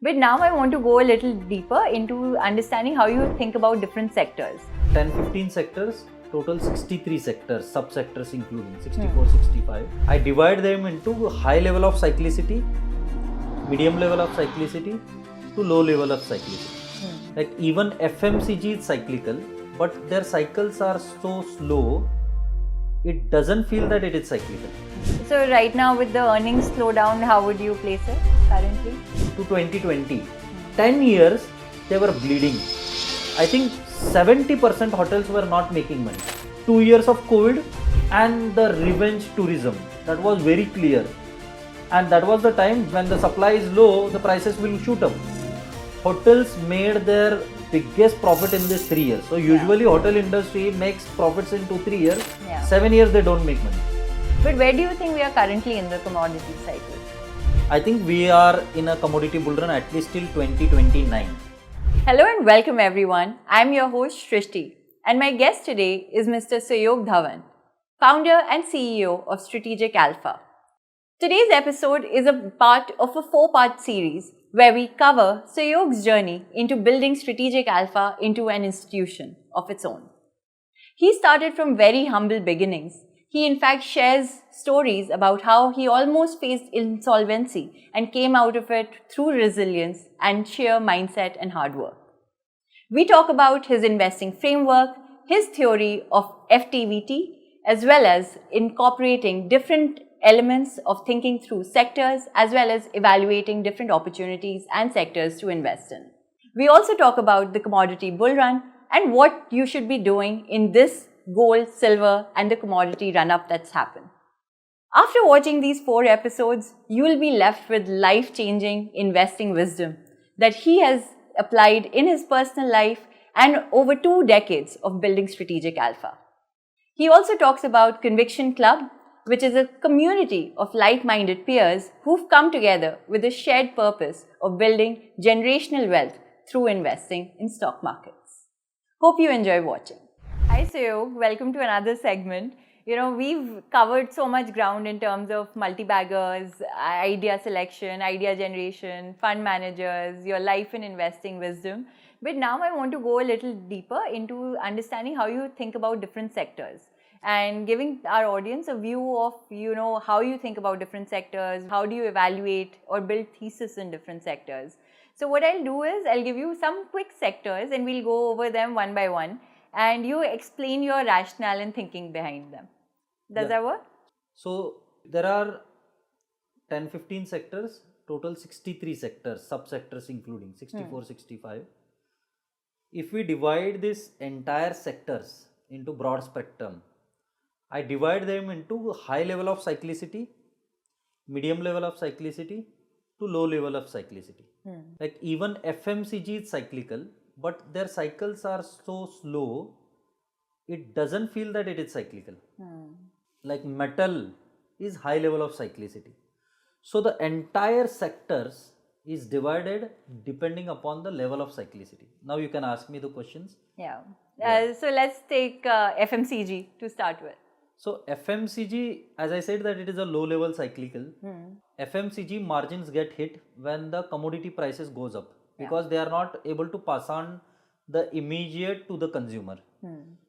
But now I want to go a little deeper into understanding how you think about different sectors. 10-15 sectors, total 63 sectors, subsectors including 64-65. I divide them into high level of cyclicity, medium level of cyclicity to low level of cyclicity. Like even FMCG is cyclical, but their cycles are so slow, it doesn't feel that it is cyclical. So right now with the earnings slowdown, how would you place it currently? To 2020, 10 years they were bleeding. I think 70% hotels were not making money. 2 years of COVID and the revenge tourism, that was very clear. And that was the time when the supply is low, the prices will shoot up. Hotels made their biggest profit in these 3 years. So usually hotel industry makes profits in 2-3 years. 7 years they don't make money. But where do you think we are currently in the commodity cycle? I think we are in a commodity bull run at least till 2029. Hello and welcome everyone. I am your host Shrishti and my guest today is Mr. Suyog Dhavan, founder and CEO of Strategic Alpha. Today's episode is a part of a 4-part series where we cover Suyog's journey into building Strategic Alpha into an institution of its own. He started from very humble beginnings. He in fact shares stories about how he almost faced insolvency and came out of it through resilience and sheer mindset and hard work. We talk about his investing framework, his theory of FTVT, as well as incorporating different elements of thinking through sectors as well as evaluating different opportunities and sectors to invest in. We also talk about the commodity bull run and what you should be doing in this gold, silver and the commodity run-up that's happened. After watching these 4 episodes, you will be left with life-changing investing wisdom that he has applied in his personal life and over 2 decades of building Strategic Alpha. He also talks about Conviction Club, which is a community of like-minded peers who've come together with a shared purpose of building generational wealth through investing in stock markets. Hope you enjoy watching. Hi Seyog, welcome to another segment. We've covered so much ground in terms of multi-baggers, idea selection, idea generation, fund managers, your life and investing wisdom. But now I want to go a little deeper into understanding how you think about different sectors and giving our audience a view of, how you think about different sectors, how do you evaluate or build thesis in different sectors. So what I'll do is I'll give you some quick sectors and we'll go over them one by one and you explain your rationale and thinking behind them. Does that work? So there are 10-15 sectors, total 63 sectors, subsectors including 64-65. If we divide these entire sectors into broad spectrum, I divide them into high level of cyclicity, medium level of cyclicity to low level of cyclicity. Like even FMCG is cyclical, but their cycles are so slow, it doesn't feel that it is cyclical. Like metal is high level of cyclicity. So the entire sectors is divided depending upon the level of cyclicity. Now you can ask me the questions. So let's take FMCG to start with. So FMCG, as I said that it is a low level cyclical. FMCG margins get hit when the commodity prices goes up because they are not able to pass on the immediate to the consumer.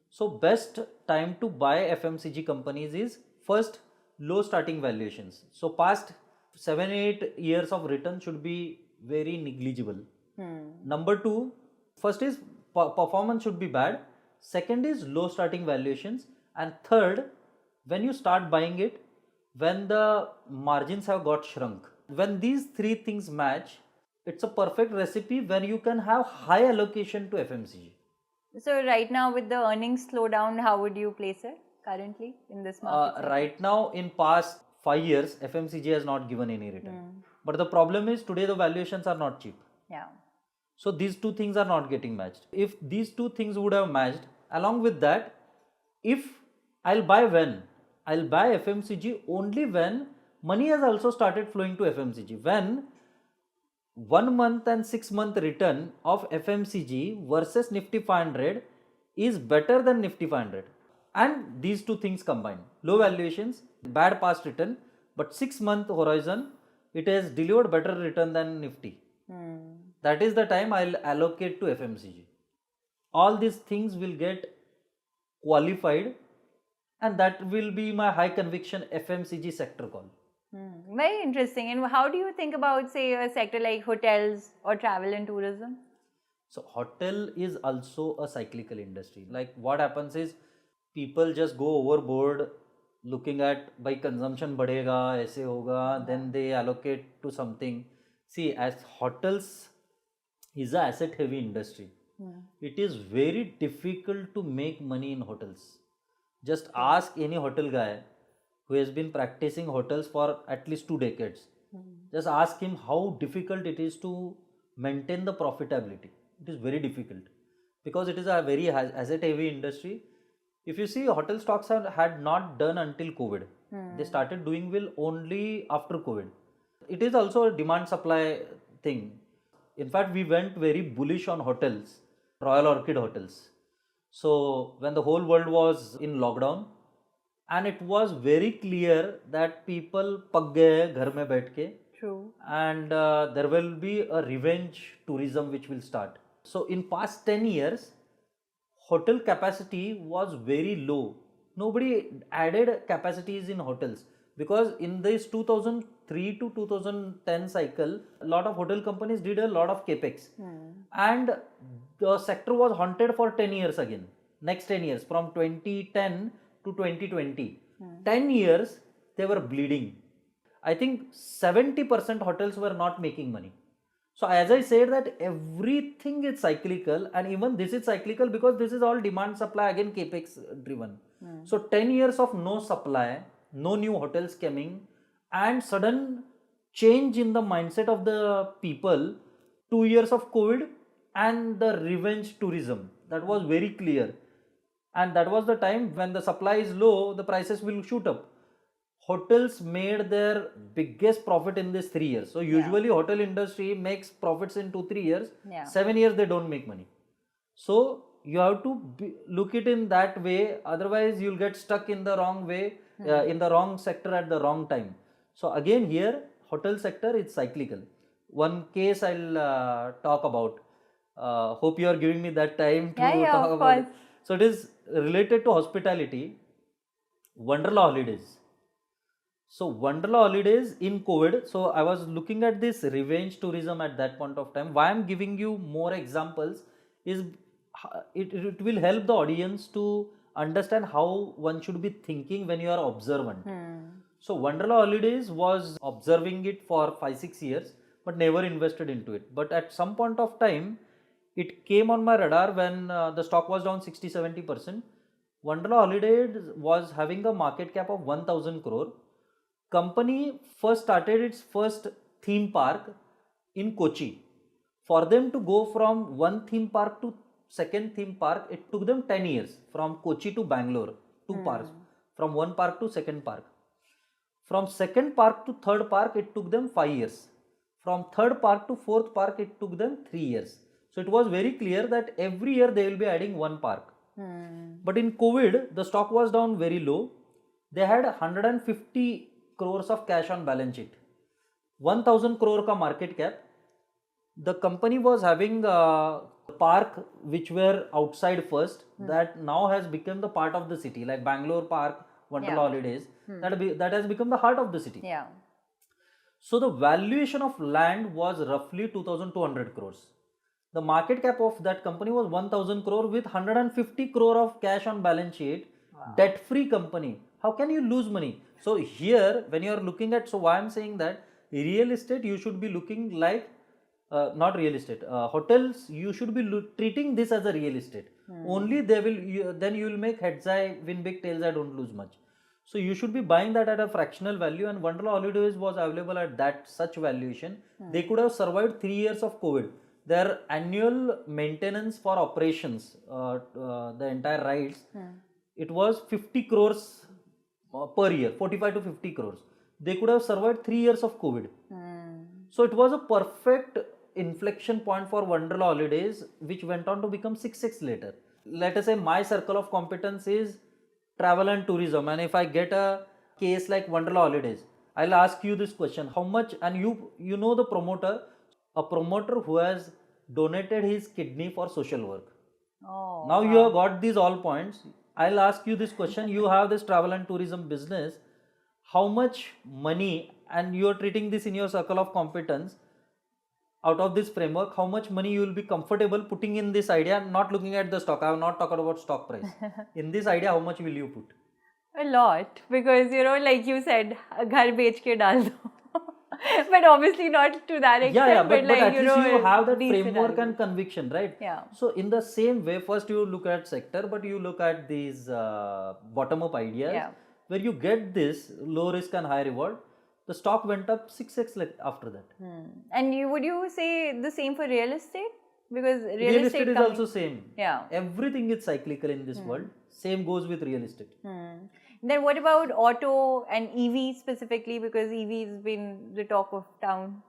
So best time to buy FMCG companies is first low starting valuations. So past 7-8 years of return should be very negligible. Number 2, first is performance should be bad. Second is low starting valuations. And third, when you start buying it, when the margins have got shrunk. When these 3 things match, it's a perfect recipe when you can have high allocation to FMCG. So right now with the earnings slowdown, how would you place it currently in this market? Right now in past 5 years, FMCG has not given any return. But the problem is today the valuations are not cheap. So these 2 things are not getting matched. If these 2 things would have matched, along with that, if I'll buy when? I'll buy FMCG only when money has also started flowing to FMCG. When 1 month and 6 month return of FMCG versus Nifty 500 is better than Nifty 500. And these 2 things combined. Low valuations, bad past return, but 6 month horizon, it has delivered better return than Nifty. that is the time I'll allocate to FMCG. All these things will get qualified, and that will be my high conviction FMCG sector call. Very interesting. And how do you think about, say, a sector like hotels or travel and tourism? So hotel is also a cyclical industry. Like what happens is people just go overboard looking at by consumption badhega, aise hoga, then they allocate to something. See, as hotels is a asset heavy industry. It is very difficult to make money in hotels. Just ask any hotel guy who has been practicing hotels for at least 2 decades. Just ask him how difficult it is to maintain the profitability. It is very difficult because it is a very asset heavy industry. If you see, hotel stocks had not done until COVID. They started doing well only after COVID. It is also a demand supply thing. In fact, we went very bullish on hotels, Royal Orchid hotels. So when the whole world was in lockdown, and it was very clear that people pag gaye ghar mein baith ke. True. And there will be a revenge tourism which will start. So in past 10 years, hotel capacity was very low. Nobody added capacities in hotels because in this 2003 to 2010 cycle, a lot of hotel companies did a lot of capex, and the sector was haunted for 10 years again. Next 10 years, from 2010 to 2020, 10 years they were bleeding. I think 70% hotels were not making money. So as I said that everything is cyclical, and even this is cyclical because this is all demand supply, again capex driven. So 10 years of no supply, no new hotels coming, and sudden change in the mindset of the people, 2 years of COVID and the revenge tourism, that was very clear. And that was the time when the supply is low, the prices will shoot up. Hotels made their biggest profit in this 3 years. So usually hotel industry makes profits in 2-3 years. 7 years they don't make money. So you have to look it in that way. Otherwise you'll get stuck in the wrong way, in the wrong sector at the wrong time. So again here, hotel sector is cyclical. One case I'll talk about. Hope you are giving me that time to talk about it. So it is related to hospitality. Wonderla holidays. So Wonderla holidays in COVID. So I was looking at this revenge tourism at that point of time. Why I'm giving you more examples is it will help the audience to understand how one should be thinking when you are observant. So Wonderla holidays was observing it for 5-6 years but never invested into it. But at some point of time, it came on my radar when the stock was down 60-70%. Wonderla holidays was having a market cap of 1000 crore. Company first started its first theme park in Kochi. For them to go from one theme park to second theme park, it took them 10 years from Kochi to Bangalore, 2 parks, from one park to second park. From second park to third park, it took them 5 years. From third park to fourth park, it took them 3 years. So it was very clear that every year they will be adding one park. But in COVID, the stock was down very low. They had 150 crores of cash on balance sheet, 1000 crore ka market cap. The company was having a park which were outside first, that now has become the part of the city, like Bangalore Park, Wonderla holidays, that has become the heart of the city. So the valuation of land was roughly 2200 crores. The market cap of that company was 1000 crore with 150 crore of cash on balance sheet, debt free company. How can you lose money? So here when you are looking at, so why I am saying that real estate you should be looking like, not real estate, hotels you should be treating this as a real estate. Only they will, then you will make heads I win big, tails I don't lose much. So you should be buying that at a fractional value, and Wonderla holidays was available at that such valuation. They could have survived 3 years of COVID. Their annual maintenance for operations, the entire rides, it was 50 crores per year, 45 to 50 crores. They could have survived 3 years of COVID. So it was a perfect inflection point for Wonderla holidays, which went on to become 6x later. Let us say my circle of competence is travel and tourism, and if I get a case like Wonderla holidays, I'll ask you this question: how much, and you know the promoter, a promoter who has donated his kidney for social work. Oh, Now you wow. have got these all points. I'll ask you this question. You have this travel and tourism business. How much money, and you are treating this in your circle of competence, out of this framework, how much money you will be comfortable putting in this idea, not looking at the stock. I have not talked about stock price. In this idea, how much will you put? A lot, because like you said, ghar bech ke dal do. But obviously not to that extent. Yeah, but like, at least you have that decent framework value. and conviction, right? Yeah. So in the same way, first you look at sector, but you look at these bottom up ideas, Yeah. where you get this low risk and high reward. The stock went up 6x after that. And would you say the same for real estate? Because Real estate is also same. Yeah. Everything is cyclical in this world. Same goes with real estate. Then what about auto and EV specifically, because EV has been the talk of town?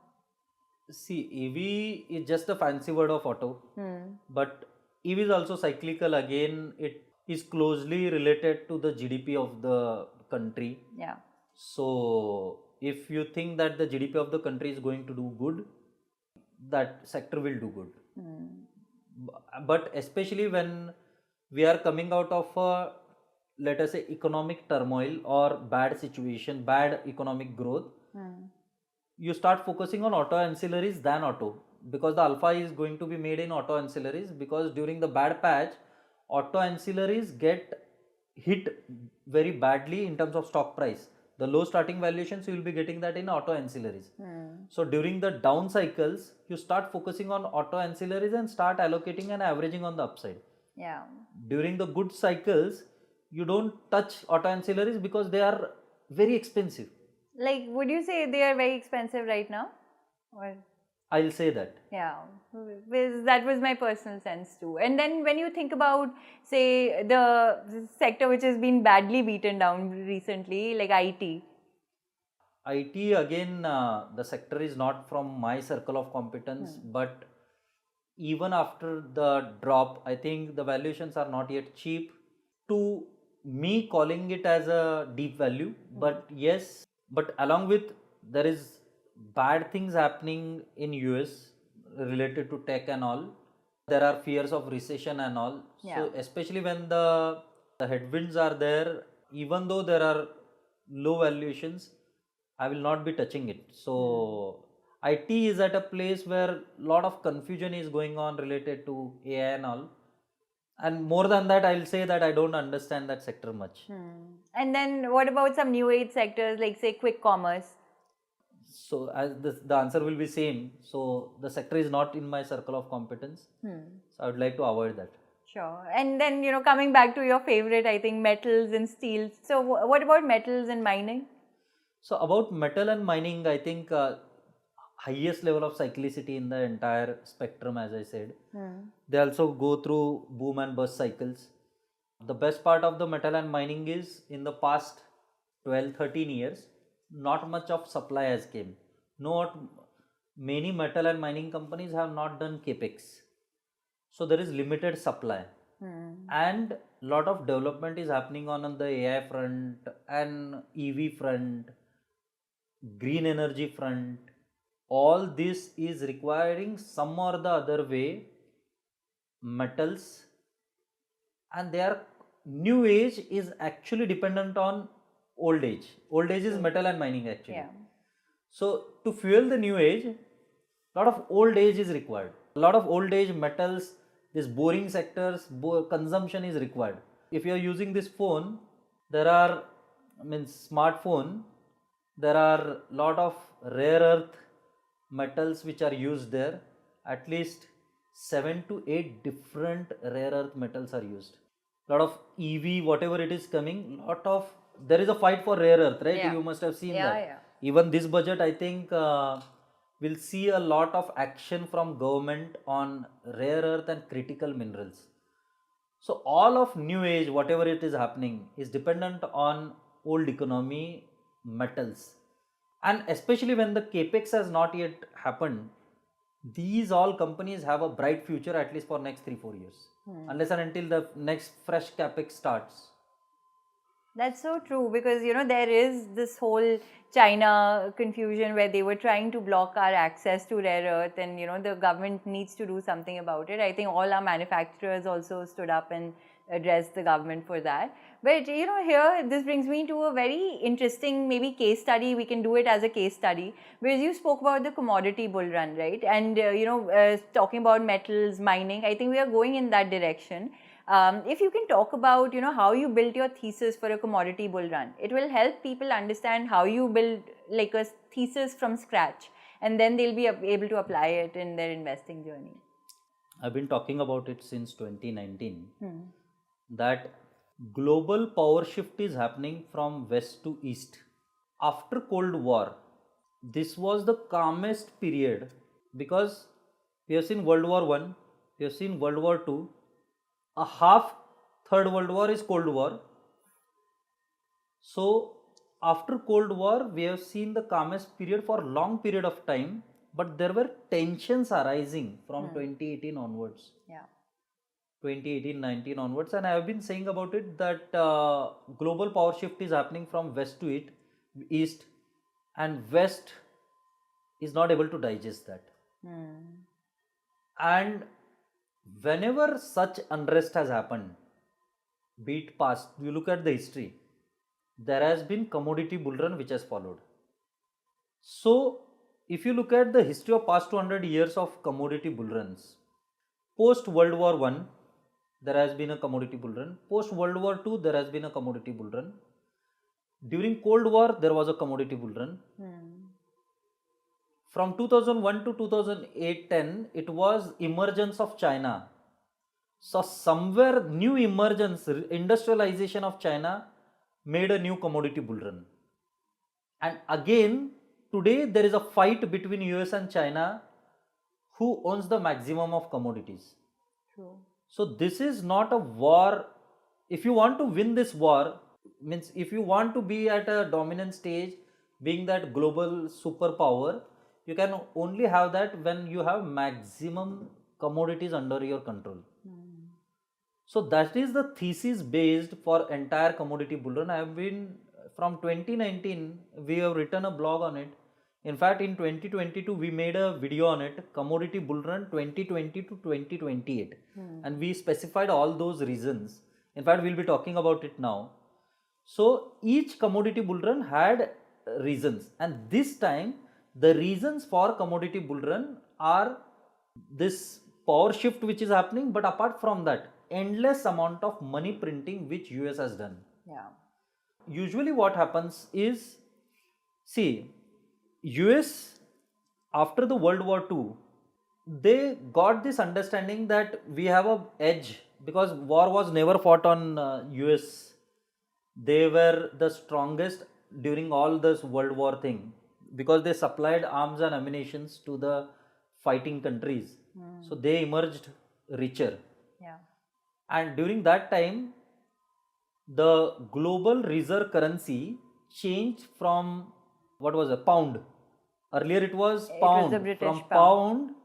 See, EV is just a fancy word of auto, but EV is also cyclical. Again, it is closely related to the GDP of the country. Yeah. So, if you think that the GDP of the country is going to do good, that sector will do good. But especially when we are coming out of a, let us say, economic turmoil or bad situation, bad economic growth, you start focusing on auto ancillaries than auto, because the alpha is going to be made in auto ancillaries, because during the bad patch, auto ancillaries get hit very badly in terms of stock price. The low starting valuations, you will be getting that in auto ancillaries. So during the down cycles, you start focusing on auto ancillaries and start allocating and averaging on the upside. Yeah. During the good cycles, you don't touch auto ancillaries because they are very expensive. Like, would you say they are very expensive right now? Or I'll say that. yeah, that was my personal sense too. And then when you think about, say, the sector which has been badly beaten down recently, like IT. IT, again, the sector is not from my circle of competence, but even after the drop, I think the valuations are not yet cheap. To me, calling it as a deep value, but yes, but along with, there is bad things happening in US related to tech and all. There are fears of recession and all. So especially when the headwinds are there, even though there are low valuations, I will not be touching it. So IT is at a place where a lot of confusion is going on related to AI and all. And more than that, I'll say that I don't understand that sector much. And then what about some new age sectors, like say quick commerce? So as the answer will be same. So the sector is not in my circle of competence. So I would like to avoid that. Sure. And then, coming back to your favorite, I think metals and steels. So what about metals and mining? So about metal and mining, I think highest level of cyclicity in the entire spectrum, as I said. They also go through boom and bust cycles. The best part of the metal and mining is, in the past 12-13 years, not much of supply has came. Many metal and mining companies have not done capex. So there is limited supply. And lot of development is happening on the AI front and EV front, green energy front. All this is requiring some or the other way metals, and their new age is actually dependent on old age. Old age is metal and mining actually. Yeah. So to fuel the new age, lot of old age is required. A lot of old age metals, these boring sectors, consumption is required. If you are using this phone, there are, smartphone, there are lot of rare earth metals which are used there. At least 7 to 8 different rare earth metals are used. Lot of EV, whatever it is coming, there is a fight for rare earth, right? Yeah. You must have seen that. Yeah. Even this budget, I think, will see a lot of action from government on rare earth and critical minerals. So all of new age, whatever it is happening, is dependent on old economy metals. And especially when the capex has not yet happened, these all companies have a bright future, at least for next 3-4 years, unless and until the next fresh capex starts. That's so true because there is this whole China confusion where they were trying to block our access to rare earth, and the government needs to do something about it. I think all our manufacturers also stood up and addressed the government for that. But here this brings me to a very interesting maybe case study. We can do it as a case study because you spoke about the commodity bull run, right? And talking about metals, mining, I think we are going in that direction. If you can talk about how you built your thesis for a commodity bull run, it will help people understand how you build like a thesis from scratch, and then they'll be able to apply it in their investing journey. I've been talking about it since 2019 that global power shift is happening from west to east. After Cold War, this was the calmest period because we have seen World War One, we have seen World War Two. A half Third World War is Cold War. So after Cold War, we have seen the calmest period for a long period of time, but there were tensions arising from 2018 onwards. Yeah. 2018-19 onwards, and I have been saying about it that global power shift is happening from west to east, and west is not able to digest that. And whenever such unrest has happened, be it past, you look at the history, there has been commodity bull run which has followed. So if you look at the history of past 200 years of commodity bull runs, post World War One, there has been a commodity bull run. Post World War II, there has been a commodity bull run. During Cold War, there was a commodity bull run. From 2001 to 2008-10, it was emergence of China. So somewhere new emergence, industrialization of China made a new commodity bull run. And again, today there is a fight between US and China who owns the maximum of commodities. True. So this is not a war. If you want to win this war, means if you want to be at a dominant stage, being that global superpower, you can only have that when you have maximum commodities under your control. So that is the thesis based for entire commodity bull run. I have been from 2019, we have written a blog on it. In fact, in 2022, we made a video on it, Commodity Bull Run 2020 to 2028. And we specified all those reasons. In fact, we'll be talking about it now. So each commodity bull run had reasons. And this time, the reasons for commodity bull run are this power shift which is happening. But apart from that, endless amount of money printing which US has done. Yeah. Usually what happens is, see, US after the World War II, they got this understanding that we have a edge because war was never fought on US. They were the strongest during all this World War thing because they supplied arms and ammunitions to the fighting countries. So they emerged richer. Yeah. And during that time, the global reserve currency changed from what was a pound. Earlier it was pound. It was the British From pound,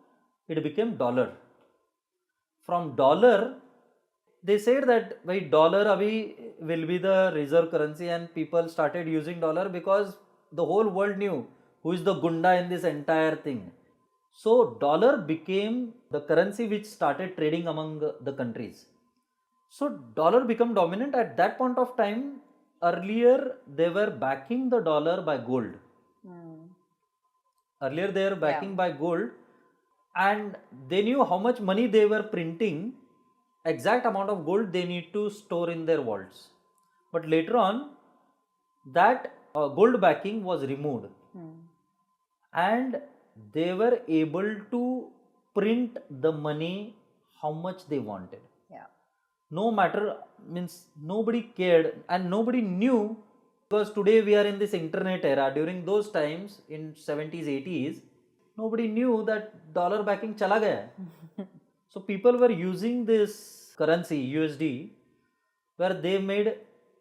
it became dollar. From dollar, they said that by dollar abhi will be the reserve currency, and people started using dollar because the whole world knew who is the gunda in this entire thing. So dollar became the currency which started trading among the countries. So dollar became dominant at that point of time. Earlier they were backing the dollar by gold. Earlier they were backing by gold, and they knew how much money they were printing, exact amount of gold they need to store in their vaults. But later on, that gold backing was removed, and they were able to print the money how much they wanted. Yeah. No matter, means nobody cared and nobody knew, because today we are in this internet era. During those times in 70s 80s, nobody knew that dollar backing chala gaya. So people were using this currency USD, where they made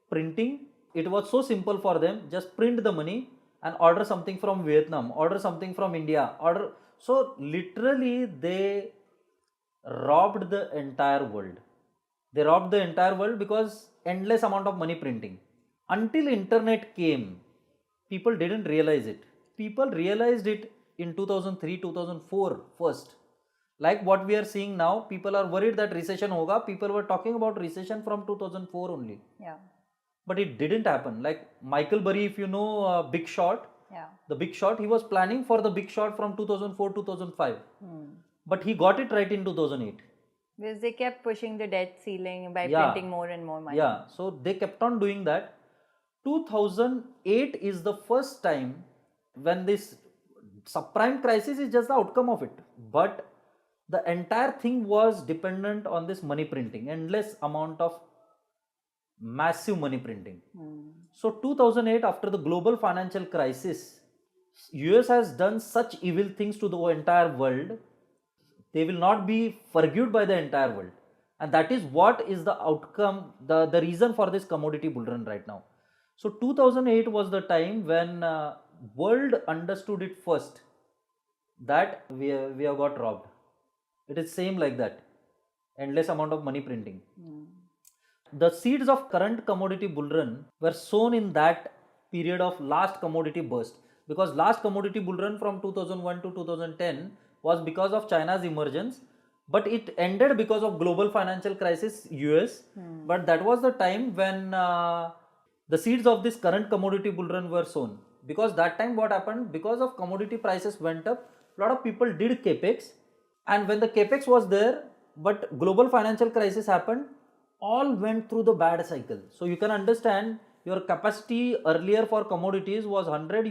printing. It was so simple for them, just print the money and order something from Vietnam, order something from India, order. So literally they robbed the entire world. They robbed the entire world because endless amount of money printing. Until internet came, people didn't realize it. People realized it in 2003, 2004 first. Like what we are seeing now, people are worried that recession hoga. People were talking about recession from 2004 only. Yeah. But it didn't happen. Like Michael Burry, if you know Big Short, the Big Short, he was planning for the Big Short from 2004, 2005. But he got it right in 2008. Because they kept pushing the debt ceiling by printing more and more money. Yeah, so they kept on doing that. 2008 is the first time when this subprime crisis is just the outcome of it. But the entire thing was dependent on this money printing, endless amount of massive money printing. So 2008, after the global financial crisis, US has done such evil things to the entire world. They will not be forgiven by the entire world. And that is what is the outcome, the reason for this commodity bull run right now. So 2008 was the time when world understood it first that we have got robbed. It is same like that. Endless amount of money printing. The seeds of current commodity bull run were sown in that period of last commodity burst, because last commodity bull run from 2001 to 2010 was because of China's emergence, but it ended because of global financial crisis US. But that was the time when the seeds of this current commodity bull run were sown, because that time what happened, because of commodity prices went up, a lot of people did capex, and when the capex was there but global financial crisis happened, all went through the bad cycle. So you can understand, your capacity earlier for commodities was 100,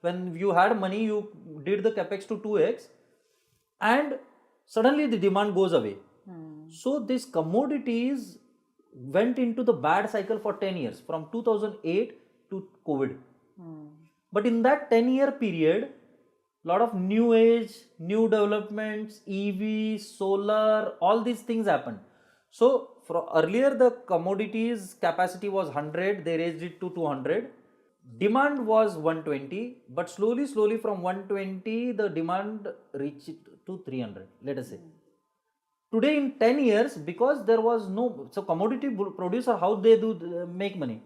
when you had money you did the capex to 2x, and suddenly the demand goes away. So these commodities went into the bad cycle for 10 years, from 2008 to COVID. But in that 10-year period, lot of new age, new developments, EV, solar, all these things happened. So earlier the commodities capacity was 100, they raised it to 200. Demand was 120, but slowly from 120 the demand reached to 300, let us say. Today in 10 years, because there was no, so commodity producer, how they do make money?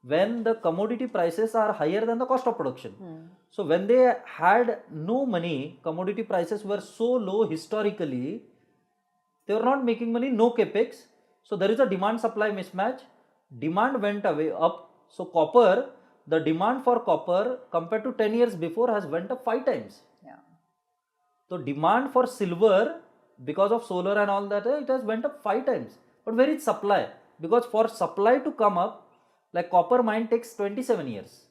When the commodity prices are higher than the cost of production. So when they had no money, commodity prices were so low historically, they were not making money, no capex. So there is a demand supply mismatch. Demand went away up. So copper, the demand for copper compared to 10 years before has went up 5 times. So demand for silver, because of solar and all that, it has went up 5 times. But where is supply? Because for supply to come up, like copper mine takes 27 years.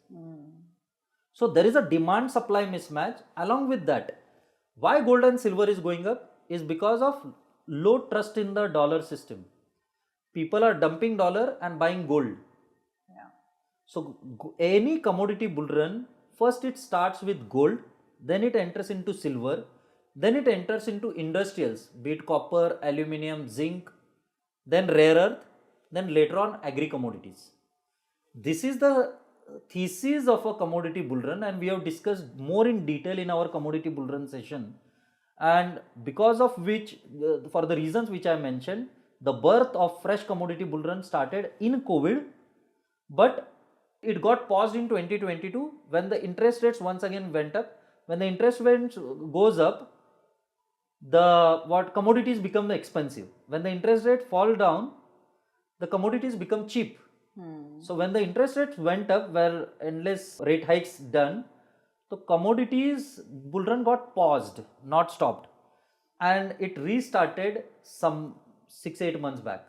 So there is a demand supply mismatch. Along with that, why gold and silver is going up is because of low trust in the dollar system. People are dumping dollar and buying gold. So any commodity bull run, first it starts with gold, then it enters into silver, then it enters into industrials, be it copper, aluminium, zinc, then rare earth, then later on agri commodities. This is the thesis of a commodity bull run, and we have discussed more in detail in our commodity bull run session, and because of which, for the reasons which I mentioned, the birth of fresh commodity bull run started in COVID, but it got paused in 2022 when the interest rates once again went up. When the interest rate goes up, the commodities become expensive. When the interest rate fall down, the commodities become cheap. So when the interest rates went up, where endless rate hikes done, the commodities bull run got paused, not stopped, and it restarted some 6-8 months back.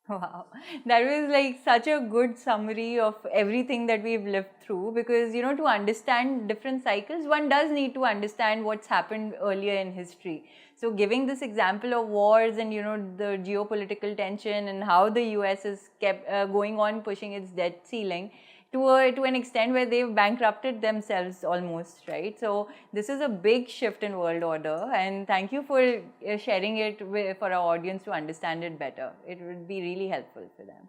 Wow, that was like such a good summary of everything that we've lived through, because to understand different cycles, one does need to understand what's happened earlier in history. So giving this example of wars and the geopolitical tension and how the US is kept going on pushing its debt ceiling to an extent where they've bankrupted themselves almost, right? So this is a big shift in world order, and thank you for sharing it for our audience to understand it better. It would be really helpful for them.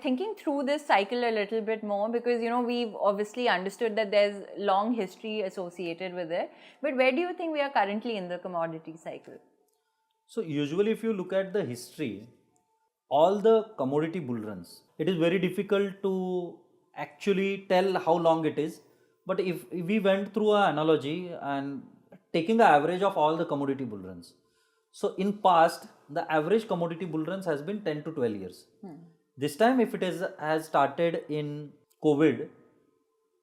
Thinking through this cycle a little bit more, because we've obviously understood that there's long history associated with it, but where do you think we are currently in the commodity cycle? So usually if you look at the history, all the commodity bull runs, it is very difficult to actually tell how long it is. But if we went through an analogy and taking the average of all the commodity bull runs, so in past the average commodity bull runs has been 10 to 12 years. This time if it has started in COVID,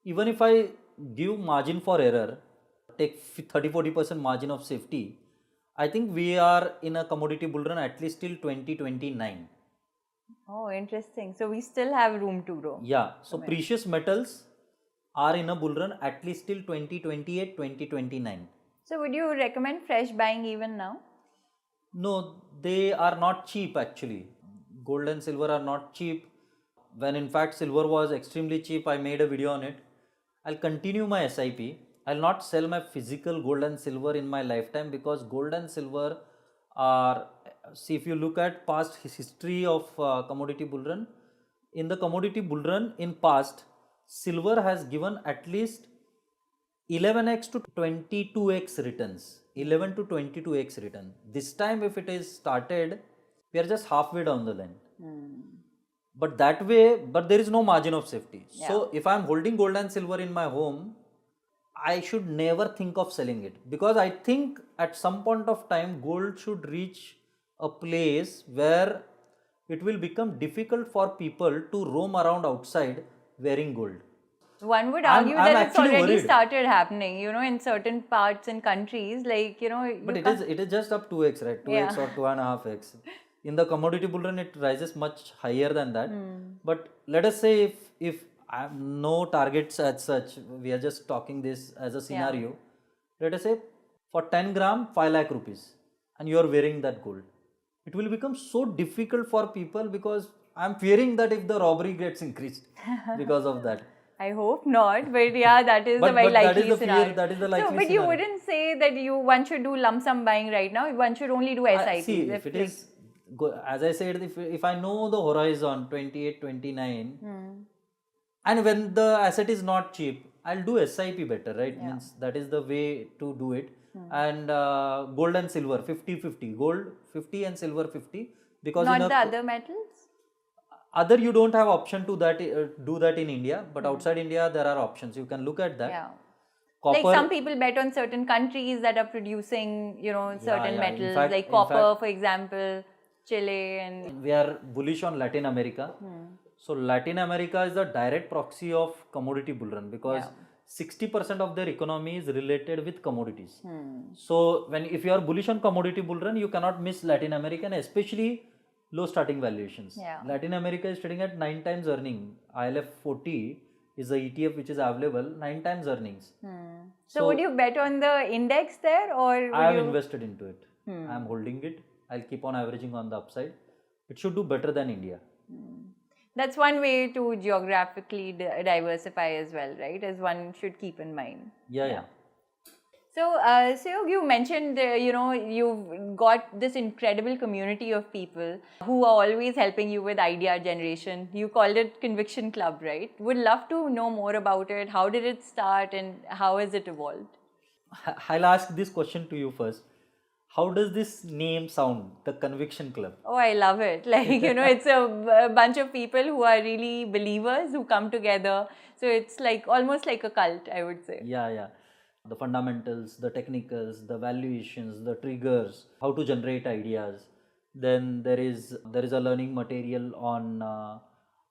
even if I give margin for error, take 30-40% margin of safety, I think we are in a commodity bull run at least till 2029. Oh, interesting. So we still have room to grow. Yeah. So precious metals are in a bull run at least till 2028, 2029. So would you recommend fresh buying even now? No, they are not cheap actually. Gold and silver are not cheap. When in fact silver was extremely cheap, I made a video on it. I'll continue my SIP. I'll not sell my physical gold and silver in my lifetime, because gold and silver are, see, if you look at past history of commodity bull run, in the commodity bull run in past, silver has given at least 11x to 22x returns. 11 to 22x return. This time if it is started, we are just halfway down the line. But that way, but there is no margin of safety. Yeah. So if I am holding gold and silver in my home, I should never think of selling it, because I think at some point of time gold should reach a place where it will become difficult for people to roam around outside wearing gold. One would I'm argue that it's actually already worried. started happening, in certain parts and countries, like, But it is just up 2x, right? 2x or 2.5x. In the commodity bull run, it rises much higher than that. But let us say if I have no targets as such, we are just talking this as a scenario. Let us say for 10 gram, 5 lakh rupees, and you are wearing that gold. It will become so difficult for people, because I am fearing that if the robbery gets increased because of that. I hope not, but yeah, that is a very likely scenario. That is the likely But scenario. you wouldn't say that one should do lump sum buying right now. One should only do SIP. See, if it is, as I said, if I know the horizon 28, 29, and when the asset is not cheap, I'll do SIP better, right? Means that is the way to do it. And gold and silver 50-50, gold 50 and silver 50, because not the other metals. Other you don't have option to that do that in India, but outside India there are options. You can look at that. Yeah. Copper, like some people bet on certain countries that are producing, certain metals, fact, like copper, for example, Chile, and we are bullish on Latin America. So Latin America is the direct proxy of commodity bull run, because 60% of their economy is related with commodities. So if you are bullish on commodity bull run, you cannot miss Latin America, and especially low starting valuations. Latin America is trading at 9 times earning. ILF 40 is the ETF which is available, 9 times earnings. So would you bet on the index there, or I have invested into it. I am holding it. I'll keep on averaging on the upside. It should do better than India. That's one way to geographically diversify as well, right? As one should keep in mind. Yeah. So, Seyog, you mentioned, you've got this incredible community of people who are always helping you with idea generation. You called it Conviction Club, right? Would love to know more about it. How did it start and how has it evolved? I'll ask this question to you first. How does this name sound, the Conviction Club? Oh, I love it. Like, it's a bunch of people who are really believers who come together. So it's like almost like a cult, I would say. Yeah. The fundamentals, the technicals, the valuations, the triggers, how to generate ideas. Then there is a learning material on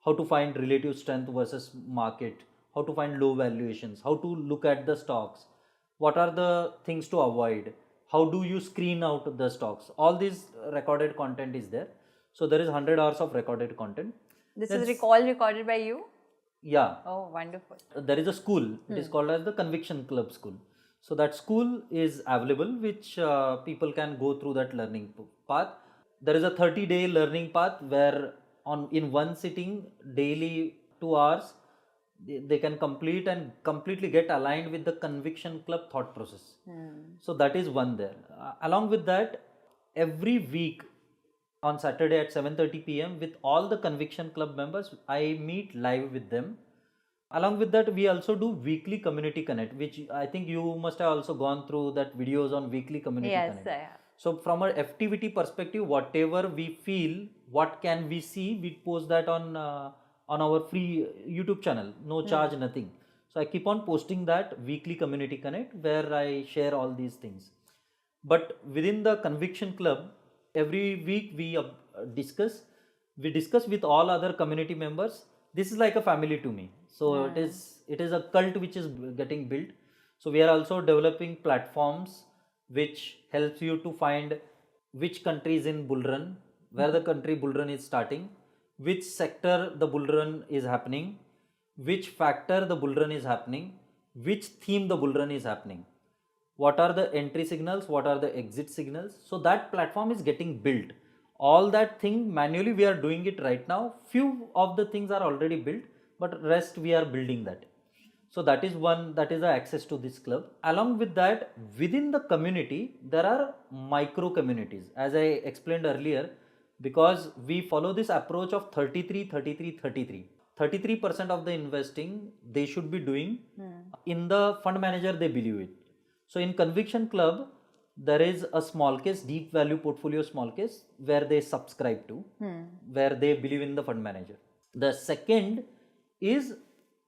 how to find relative strength versus market, how to find low valuations, how to look at the stocks, what are the things to avoid, how do you screen out the stocks. All this recorded content is there. So there is 100 hours of recorded content. This is recorded by you? Yeah. Oh, wonderful. There is a school. It is called as the Conviction Club School. So that school is available, which people can go through that learning path. There is a 30-day learning path where in one sitting, daily 2 hours, they can complete and completely get aligned with the Conviction Club thought process. So that is one there. Along with that, every week on Saturday at 7:30 p.m. with all the Conviction Club members, I meet live with them. Along with that, we also do weekly community connect, which I think you must have also gone through that videos on weekly community connect. Yes, I have. So from a FTVT perspective, whatever we feel, what can we see, we post that on our free YouTube channel, no charge, nothing. So I keep on posting that weekly community connect where I share all these things. But within the conviction club, every week we discuss. We discuss with all other community members. This is like a family to me. So it is a cult which is getting built. So we are also developing platforms which helps you to find which country is in bull run, where the country bull run is starting, which sector the bull run is happening, which factor the bull run is happening, which theme the bull run is happening, what are the entry signals, what are the exit signals. So that platform is getting built. All that thing manually we are doing it right now. Few of the things are already built, but rest we are building that. So that is one, that is the access to this club. Along with that, within the community, there are micro communities, as I explained earlier, because we follow this approach of 33, 33, 33. 33% of the investing they should be doing in the fund manager they believe it. So in Conviction Club, there is a small case, deep value portfolio small case, where they subscribe to, where they believe in the fund manager. The second is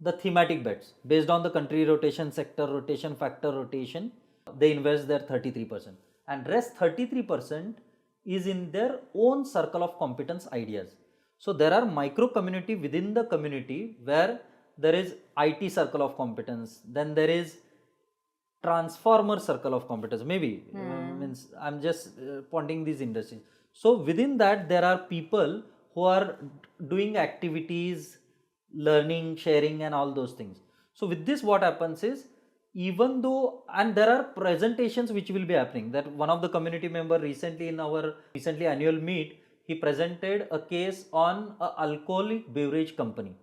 the thematic bets based on the country rotation, sector rotation, factor rotation. They invest their 33%, and rest 33% is in their own circle of competence ideas. So there are micro community within the community where there is IT circle of competence, then there is transformer circle of competence, maybe means I'm just pointing these industries. So within that there are people who are doing activities, learning, sharing and all those things. So with this what happens is, even though, and there are presentations which will be happening, that one of the community member recently in our annual meet, he presented a case on a alcoholic beverage company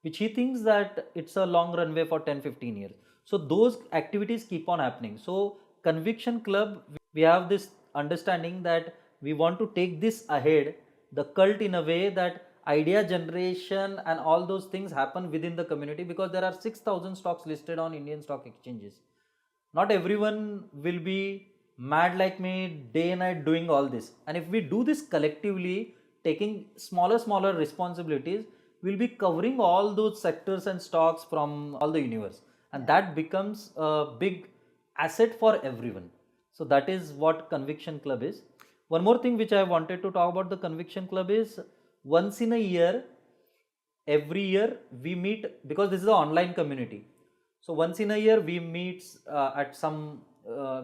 which he thinks that it's a long runway for 10-15 years. So those activities keep on happening. So Conviction Club, we have this understanding that we want to take this ahead, the cult, in a way that idea generation and all those things happen within the community, because there are 6,000 stocks listed on Indian stock exchanges. Not everyone will be mad like me day and night doing all this, and if we do this collectively, taking smaller responsibilities, we'll be covering all those sectors and stocks from all the universe, and that becomes a big asset for everyone. So that is what Conviction Club is. One more thing which I wanted to talk about the Conviction Club is, once in a year, every year we meet, because this is an online community. So once in a year we meet at some,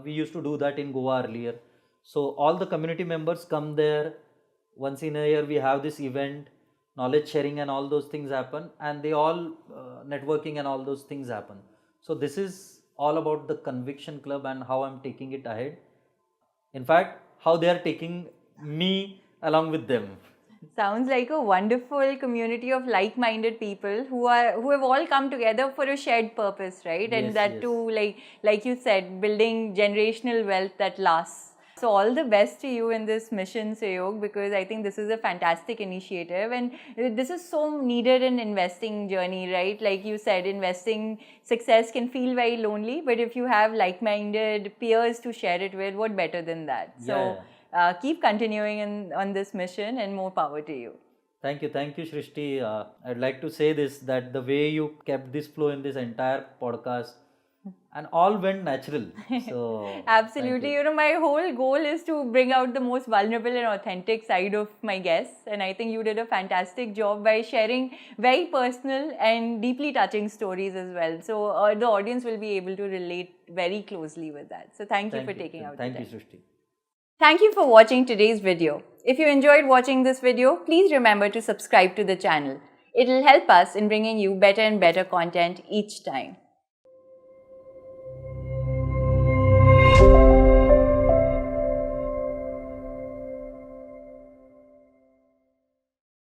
we used to do that in Goa earlier. So all the community members come there. Once in a year we have this event, knowledge sharing and all those things happen, and they all networking and all those things happen. So this is all about the Conviction Club and how I'm taking it ahead. In fact, how they are taking me along with them. Sounds like a wonderful community of like-minded people who have all come together for a shared purpose, right? Yes, and that yes. too, like you said, building generational wealth that lasts. So all the best to you in this mission, Seyog, because I think this is a fantastic initiative, and this is so needed in investing journey, right? Like you said, investing success can feel very lonely, but if you have like-minded peers to share it with, what better than that? So. Keep continuing on this mission, and more power to you. Thank you, Shrishti. I'd like to say this, that the way you kept this flow in this entire podcast, and all went natural. So absolutely, you know, my whole goal is to bring out the most vulnerable and authentic side of my guests, and I think you did a fantastic job by sharing very personal and deeply touching stories as well. So the audience will be able to relate very closely with that. So thank you for taking out the time. Thank you, Shrishti. Thank you for watching today's video. If you enjoyed watching this video, please remember to subscribe to the channel. It will help us in bringing you better and better content each time.